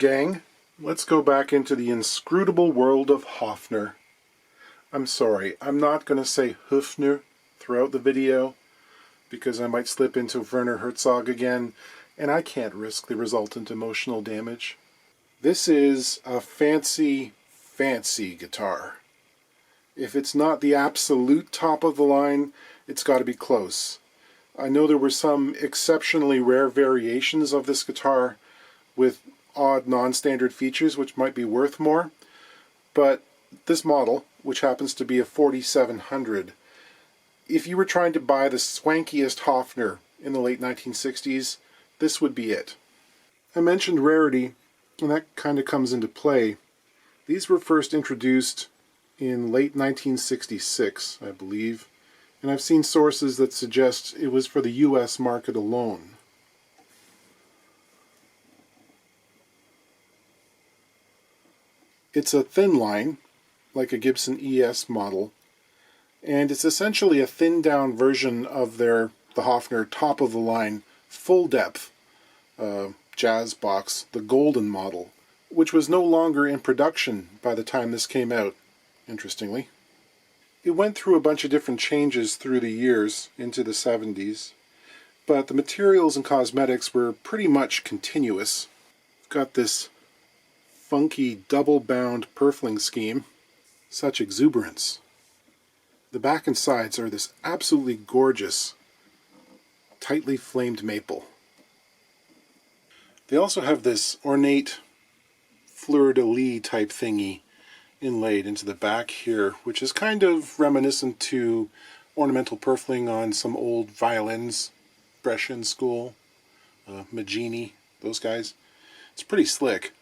gang. Let's go back into the inscrutable world of Hofner. I'm sorry, I'm not going to say Hofner throughout the video because I might slip into Werner Herzog again, and I can't risk the resultant emotional damage. This is a fancy, fancy guitar. If it's not the absolute top of the line, it's got to be close. I know there were some exceptionally rare variations of this guitar with odd non-standard features which might be worth more, but this model, which happens to be a 4700, if you were trying to buy the swankiest Hofner in the late 1960s, this would be it. I mentioned rarity, and that kind of comes into play. These were first introduced in late 1966, I believe, and I've seen sources that suggest it was for the US market alone. It's a thin line, like a Gibson ES model, and it's essentially a thinned down version of the Hofner top of the line full depth jazz box, the Golden model, which was no longer in production by the time this came out, interestingly. It went through a bunch of different changes through the years into the 70s, but the materials and cosmetics were pretty much continuous. It's got this funky double-bound purfling scheme, such exuberance. The back and sides are this absolutely gorgeous, tightly flamed maple. They also have this ornate fleur-de-lis type thingy inlaid into the back here, which is kind of reminiscent to ornamental purfling on some old violins, Brescian school, Maggini, those guys. It's pretty slick.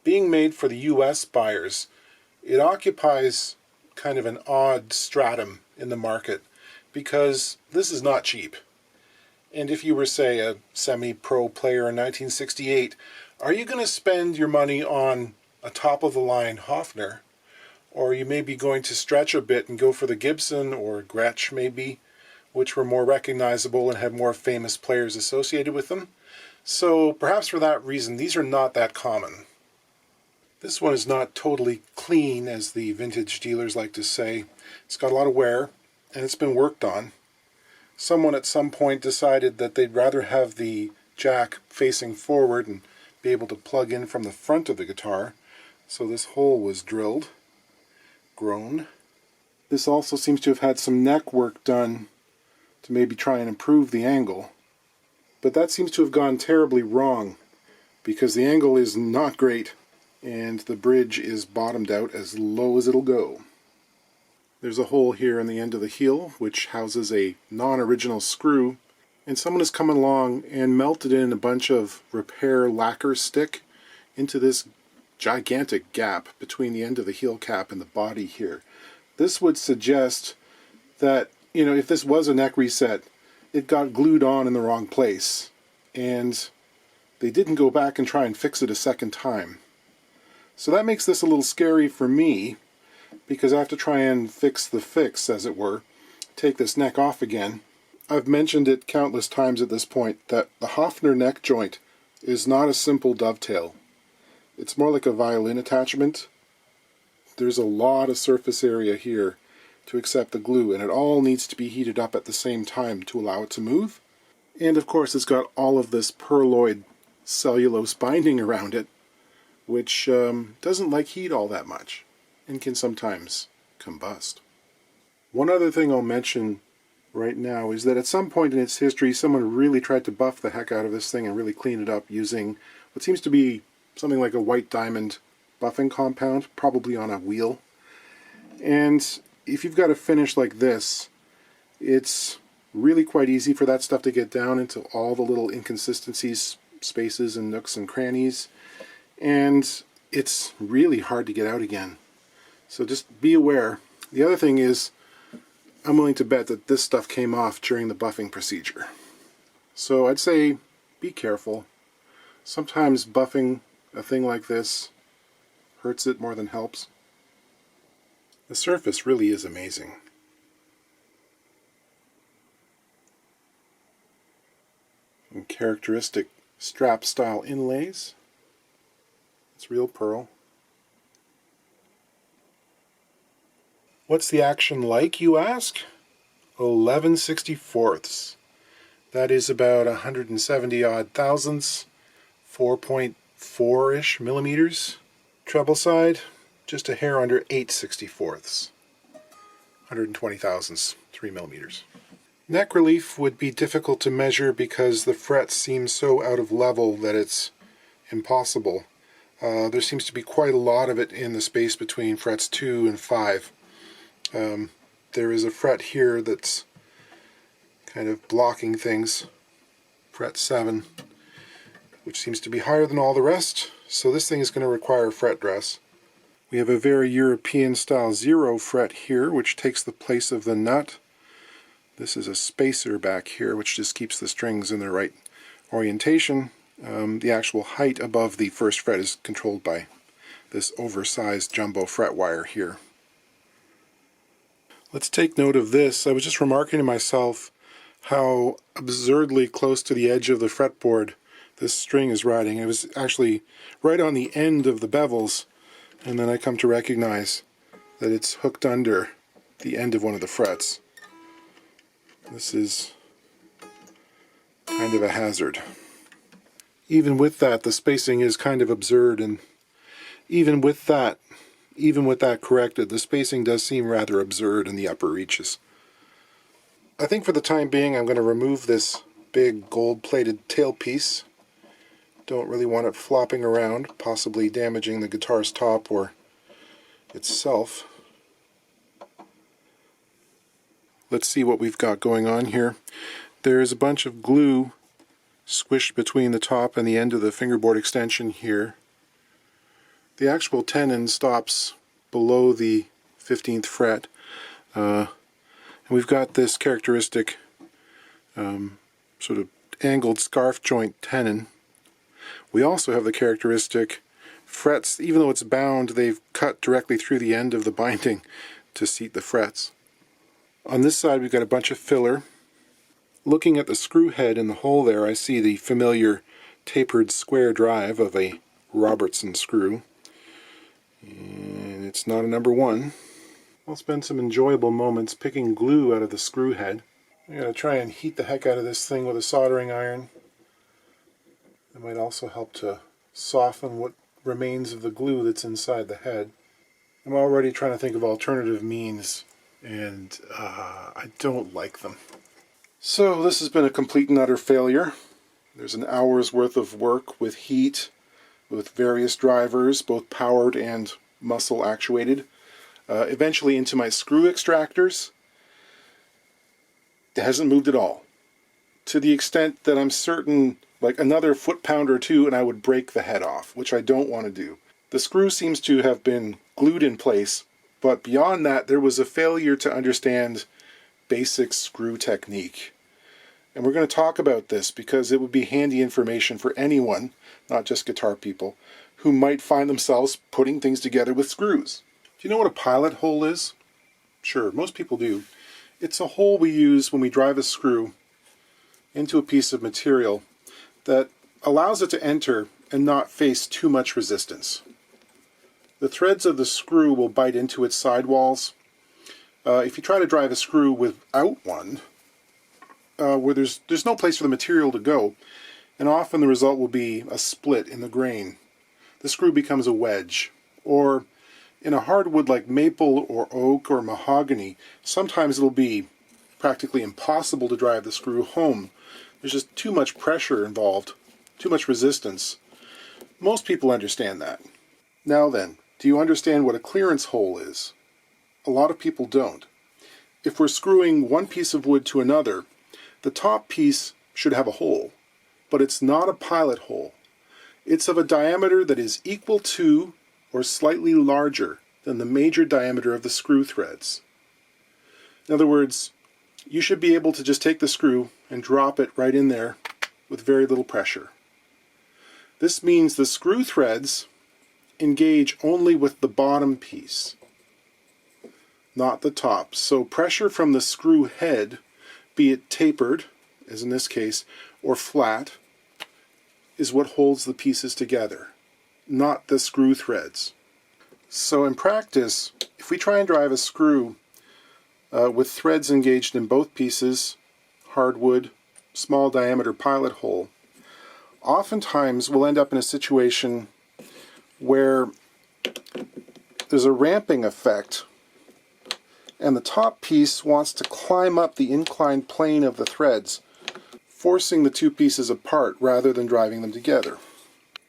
Being made for the US buyers, it occupies kind of an odd stratum in the market because this is not cheap. And if you were, say, a semi-pro player in 1968, are you going to spend your money on a top-of-the-line Hofner? Or you may be going to stretch a bit and go for the Gibson or Gretsch, maybe, which were more recognizable and had more famous players associated with them. So perhaps for that reason, these are not that common. This one is not totally clean, as the vintage dealers like to say. It's got a lot of wear, and it's been worked on. Someone at some point decided that they'd rather have the jack facing forward and be able to plug in from the front of the guitar, so this hole was drilled, grown. This also seems to have had some neck work done to maybe try and improve the angle, but that seems to have gone terribly wrong because the angle is not great and the bridge is bottomed out as low as it'll go. There's a hole here in the end of the heel which houses a non-original screw, and someone has come along and melted in a bunch of repair lacquer stick into this gigantic gap between the end of the heel cap and the body here. This would suggest that, you know, if this was a neck reset, it got glued on in the wrong place, and they didn't go back and try and fix it a second time. So that makes this a little scary for me, because I have to try and fix the fix, as it were, take this neck off again. I've mentioned it countless times at this point that the Hofner neck joint is not a simple dovetail. It's more like a violin attachment. There's a lot of surface area here to accept the glue, and it all needs to be heated up at the same time to allow it to move. And of course it's got all of this pearloid cellulose binding around it, which doesn't like heat all that much and can sometimes combust. One other thing I'll mention right now is that at some point in its history someone really tried to buff the heck out of this thing and really clean it up using what seems to be something like a white diamond buffing compound, probably on a wheel. And if you've got a finish like this, it's really quite easy for that stuff to get down into all the little inconsistencies, spaces and nooks and crannies, and it's really hard to get out again. So just be aware. The other thing is, I'm willing to bet that this stuff came off during the buffing procedure. So I'd say be careful. Sometimes buffing a thing like this hurts it more than helps. The surface really is amazing. Some characteristic strap style inlays. It's real pearl. What's the action like, you ask? 11/64. That is about 170 odd thousandths, 4.4-ish millimeters. Treble side, just a hair under 8/64. 120 thousandths, 3 millimeters. Neck relief would be difficult to measure because the frets seem so out of level that it's impossible. There seems to be quite a lot of it in the space between frets 2 and 5. There is a fret here that's kind of blocking things, fret 7, which seems to be higher than all the rest, so this thing is going to require a fret dress. We have a very European style 0 fret here, which takes the place of the nut. This is a spacer back here, which just keeps the strings in the right orientation. The actual height above the first fret is controlled by this oversized jumbo fret wire here. Let's take note of this. I was just remarking to myself how absurdly close to the edge of the fretboard this string is riding. It was actually right on the end of the bevels, and then I come to recognize that it's hooked under the end of one of the frets. This is kind of a hazard. Even with that, the spacing is kind of absurd, and even with that corrected, the spacing does seem rather absurd in the upper reaches. I think for the time being I'm going to remove this big gold-plated tailpiece. Don't really want it flopping around, possibly damaging the guitar's top or itself. Let's see what we've got going on here. There's a bunch of glue squished between the top and the end of the fingerboard extension here. The actual tenon stops below the 15th fret. And we've got this characteristic sort of angled scarf joint tenon. We also have the characteristic frets. Even though it's bound, they've cut directly through the end of the binding to seat the frets. On this side we've got a bunch of filler. Looking at the screw head in the hole there, I see the familiar tapered square drive of a Robertson screw. And it's not a number 1. I'll spend some enjoyable moments picking glue out of the screw head. I'm going to try and heat the heck out of this thing with a soldering iron. It might also help to soften what remains of the glue that's inside the head. I'm already trying to think of alternative means, and I don't like them. So this has been a complete and utter failure. There's an hour's worth of work with heat, with various drivers, both powered and muscle actuated, eventually into my screw extractors. It hasn't moved at all, to the extent that I'm certain like another foot-pound or two and I would break the head off, which I don't want to do. The screw seems to have been glued in place, but beyond that there was a failure to understand basic screw technique. And we're going to talk about this because it would be handy information for anyone, not just guitar people, who might find themselves putting things together with screws. Do you know what a pilot hole is? Sure, most people do. It's a hole we use when we drive a screw into a piece of material that allows it to enter and not face too much resistance. The threads of the screw will bite into its sidewalls. If you try to drive a screw without one, where there's no place for the material to go, and often the result will be a split in the grain. The screw becomes a wedge. Or in a hardwood like maple or oak or mahogany, sometimes it'll be practically impossible to drive the screw home. There's just too much pressure involved, too much resistance. Most people understand that. Now then, do you understand what a clearance hole is? A lot of people don't. If we're screwing one piece of wood to another, the top piece should have a hole, but it's not a pilot hole. It's of a diameter that is equal to or slightly larger than the major diameter of the screw threads. In other words, you should be able to just take the screw and drop it right in there with very little pressure. This means the screw threads engage only with the bottom piece, not the top. So pressure from the screw head, be it tapered, as in this case, or flat, is what holds the pieces together. not the screw threads. So in practice, if we try and drive a screw with threads engaged in both pieces, hardwood, small diameter pilot hole, oftentimes we'll end up in a situation where there's a ramping effect and the top piece wants to climb up the inclined plane of the threads, forcing the two pieces apart rather than driving them together.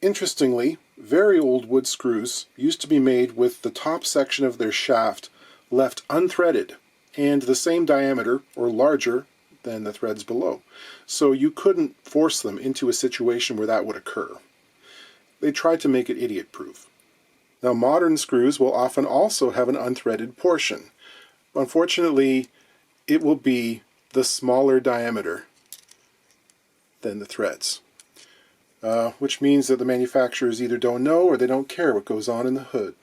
Interestingly, very old wood screws used to be made with the top section of their shaft left unthreaded and the same diameter or larger than the threads below. So you couldn't force them into a situation where that would occur. They tried to make it idiot-proof. Now modern screws will often also have an unthreaded portion. Unfortunately, it will be the smaller diameter than the threads, which means that the manufacturers either don't know or they don't care what goes on in the hood.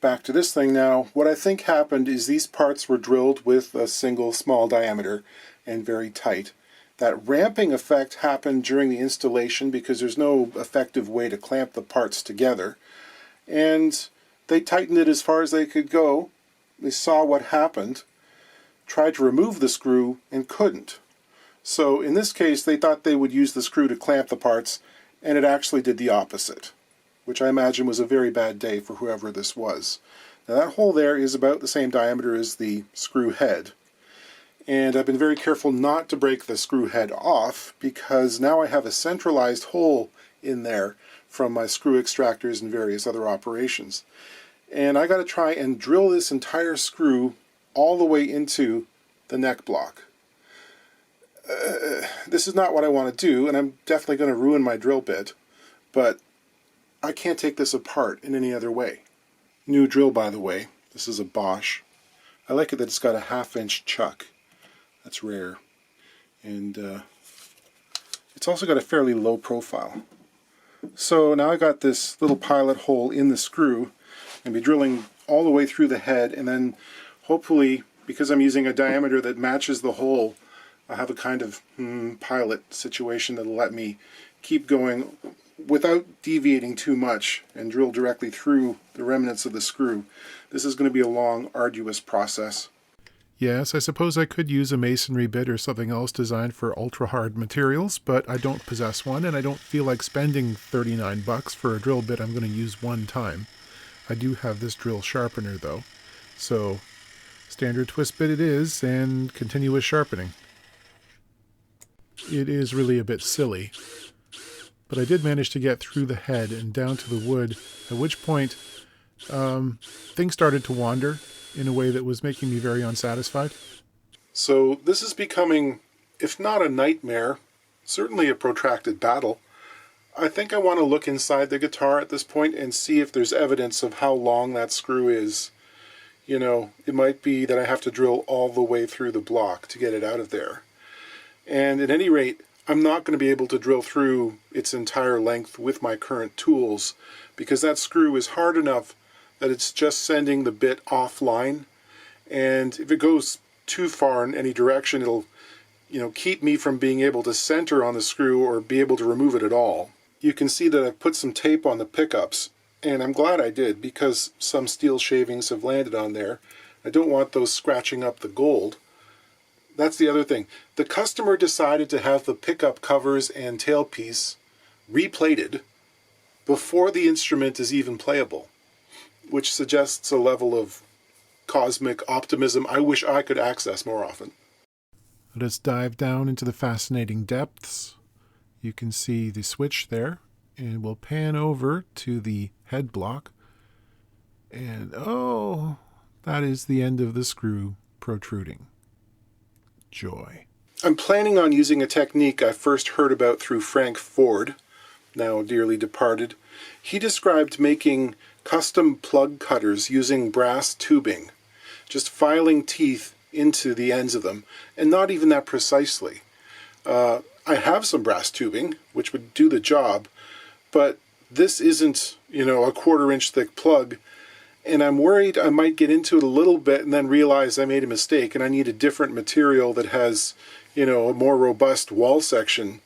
Back to this thing now. What I think happened is these parts were drilled with a single small diameter and very tight. That ramping effect happened during the installation because there's no effective way to clamp the parts together. And they tightened it as far as they could go. They saw what happened, tried to remove the screw, and couldn't. So in this case, they thought they would use the screw to clamp the parts, and it actually did the opposite, which I imagine was a very bad day for whoever this was. Now that hole there is about the same diameter as the screw head. And I've been very careful not to break the screw head off, because now I have a centralized hole in there from my screw extractors and various other operations. And I got to try and drill this entire screw all the way into the neck block. This is not what I want to do, and I'm definitely going to ruin my drill bit, but I can't take this apart in any other way. New drill, by the way. This is a Bosch. I like it that it's got a 1/2-inch chuck. That's rare. And it's also got a fairly low profile. So now I got this little pilot hole in the screw, and be drilling all the way through the head, and then hopefully, because I'm using a diameter that matches the hole, I'll have a kind of pilot situation that'll let me keep going without deviating too much and drill directly through the remnants of the screw. This is going to be a long, arduous process. Yes, I suppose I could use a masonry bit or something else designed for ultra-hard materials, but I don't possess one, and I don't feel like spending $39 for a drill bit I'm going to use one time. I do have this drill sharpener though, so standard twist bit it is, and continuous sharpening. It is really a bit silly, but I did manage to get through the head and down to the wood, at which point things started to wander in a way that was making me very unsatisfied. So this is becoming, if not a nightmare, certainly a protracted battle. I think I want to look inside the guitar at this point and see if there's evidence of how long that screw is. You know, it might be that I have to drill all the way through the block to get it out of there. And at any rate, I'm not going to be able to drill through its entire length with my current tools, because that screw is hard enough that it's just sending the bit offline. And if it goes too far in any direction, it'll, keep me from being able to center on the screw or be able to remove it at all. You can see that I've put some tape on the pickups, and I'm glad I did, because some steel shavings have landed on there. I don't want those scratching up the gold. That's the other thing. The customer decided to have the pickup covers and tailpiece replated before the instrument is even playable, which suggests a level of cosmic optimism I wish I could access more often. Let's dive down into the fascinating depths. You can see the switch there, and we'll pan over to the head block, and oh, that is the end of the screw protruding. Joy. I'm planning on using a technique I first heard about through Frank Ford, now dearly departed. He described making custom plug cutters using brass tubing, just filing teeth into the ends of them, and not even that precisely. I have some brass tubing, which would do the job, but this isn't, a 1/4-inch thick plug, and I'm worried I might get into it a little bit and then realize I made a mistake and I need a different material that has, a more robust wall section.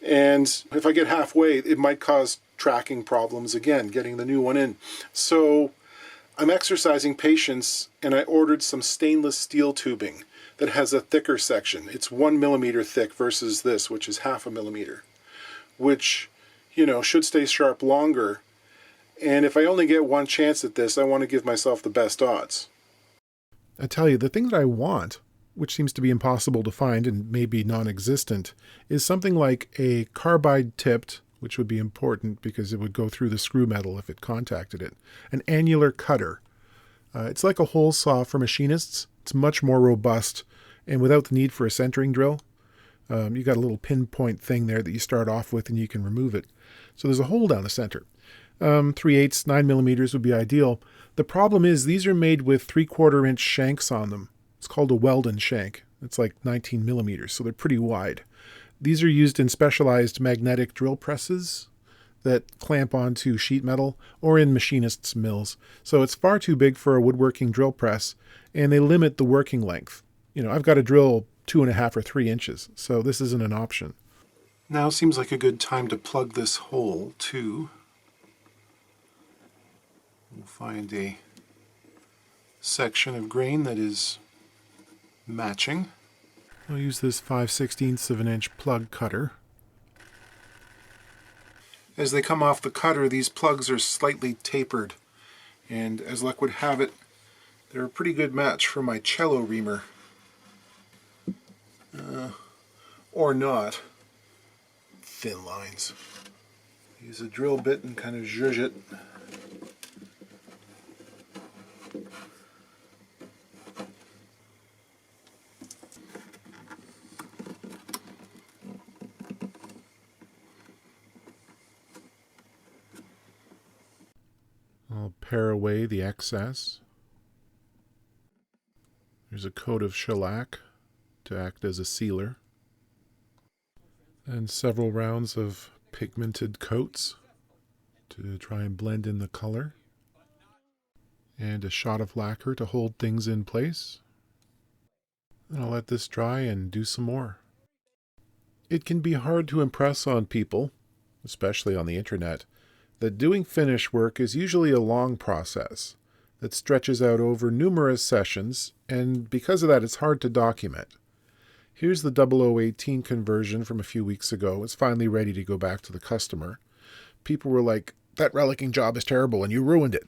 And if I get halfway, it might cause tracking problems again, getting the new one in. So I'm exercising patience, and I ordered some stainless steel tubing that has a thicker section. It's 1 millimeter thick versus this, which is 0.5 millimeter, which, you know, should stay sharp longer. And if I only get one chance at this, I want to give myself the best odds. I tell you, the thing that I want, which seems to be impossible to find and maybe non-existent, is something like a carbide tipped, which would be important because it would go through the screw metal if it contacted it, an annular cutter. It's like a hole saw for machinists. It's much more robust, and without the need for a centering drill. You got a little pinpoint thing there that you start off with and you can remove it. So there's a hole down the center. 3/8, 9 millimeters would be ideal. The problem is these are made with 3/4 inch shanks on them. It's called a Weldon shank. It's like 19 millimeters, so they're pretty wide. These are used in specialized magnetic drill presses that clamp onto sheet metal or in machinists' mills. So it's far too big for a woodworking drill press, and they limit the working length. You know, I've got to drill 2.5 or 3 inches, so this isn't an option. Now seems like a good time to plug this hole too. We'll find a section of grain that is matching. I'll use this 5/16 of an inch plug cutter. As they come off the cutter, these plugs are slightly tapered, and as luck would have it, they're a pretty good match for my cello reamer. Or not. Thin lines. Use a drill bit and kind of zhuzh it. I'll pare away the excess. There's a coat of shellac to act as a sealer, and several rounds of pigmented coats to try and blend in the color, and a shot of lacquer to hold things in place. And I'll let this dry and do some more. It can be hard to impress on people, especially on the internet, that doing finish work is usually a long process that stretches out over numerous sessions, and because of that it's hard to document. Here's the 0018 conversion from a few weeks ago. It's finally ready to go back to the customer. People were like, "That relicking job is terrible and you ruined it."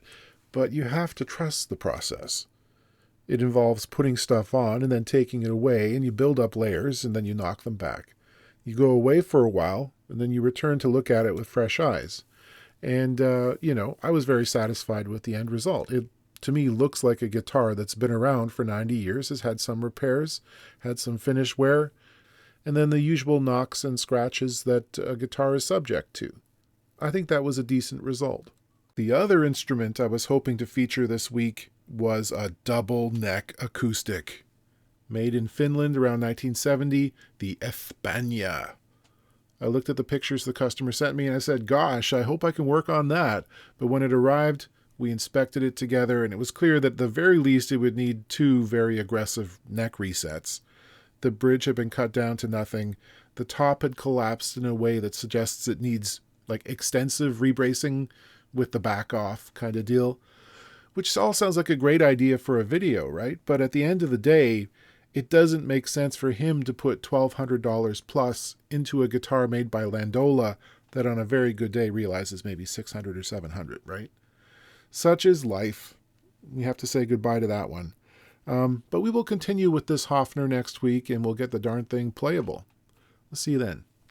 But you have to trust the process. It involves putting stuff on and then taking it away, and you build up layers and then you knock them back. You go away for a while and then you return to look at it with fresh eyes. And, I was very satisfied with the end result. It, to me, looks like a guitar that's been around for 90 years, has had some repairs, had some finish wear, and then the usual knocks and scratches that a guitar is subject to. I think that was a decent result. The other instrument I was hoping to feature this week was a double neck acoustic. Made in Finland around 1970, the Espana. I looked at the pictures the customer sent me and I said, "Gosh, I hope I can work on that." But when it arrived, we inspected it together and it was clear that at the very least it would need 2 very aggressive neck resets. The bridge had been cut down to nothing. The top had collapsed in a way that suggests it needs like extensive rebracing with the back off kind of deal, which all sounds like a great idea for a video, right? But at the end of the day, it doesn't make sense for him to put $1,200 plus into a guitar made by Landola that on a very good day realizes maybe $600 or $700, right? Such is life. We have to say goodbye to that one. But we will continue with this Hofner next week, and we'll get the darn thing playable. I'll see you then.